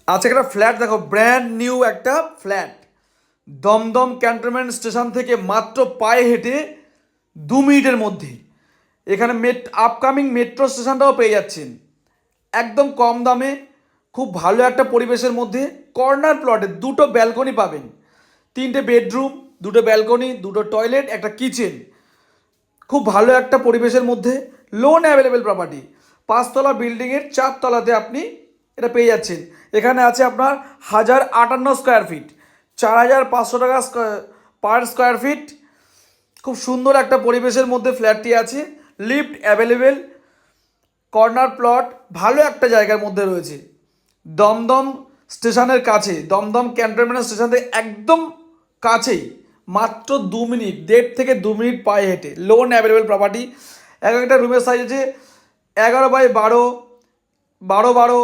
আচ্ছা, একটা ফ্ল্যাট দেখো, ব্র্যান্ড নিউ একটা ফ্ল্যাট। দমদম ক্যান্টনমেন্ট স্টেশন থেকে মাত্র পায়ে হেঁটে 2 মিনিটের মধ্যে এখানে আপকামিং মেট্রো স্টেশনটাও পেয়ে যাচ্ছেন একদম কম দামে। খুব ভালো একটা পরিবেশের মধ্যে কর্নার প্লটে 2টো ব্যালকনি পাবেন, 3টে বেডরুম, 2টো ব্যালকনি, 2টো টয়লেট, একটা কিচেন। খুব ভালো একটা পরিবেশের মধ্যে লোন অ্যাভেলেবেল প্রপার্টি। 5তলা বিল্ডিংয়ের 4তলাতে আপনি এটা পেয়ে যাচ্ছেন। এখানে আছে আপনার 1058 স্কোয়ার ফিট, 4500 টাকা পার স্কোয়ার ফিট। খুব সুন্দর একটা পরিবেশের মধ্যে ফ্ল্যাটটি আছে, লিফট অ্যাভেলেবেল, কর্নার প্লট, ভালো একটা জায়গার মধ্যে রয়েছে। দমদম স্টেশনের কাছে, দমদম ক্যান্টনমেন্ট স্টেশন থেকে একদম কাছেই, মাত্র 2 মিনিট, 1.5 থেকে 2 মিনিট পায়ে হেঁটে লোন অ্যাভেলেবেল প্রপার্টি। এক একটা রুমের সাইজ আছে 11 বাই 12, 12 বারো,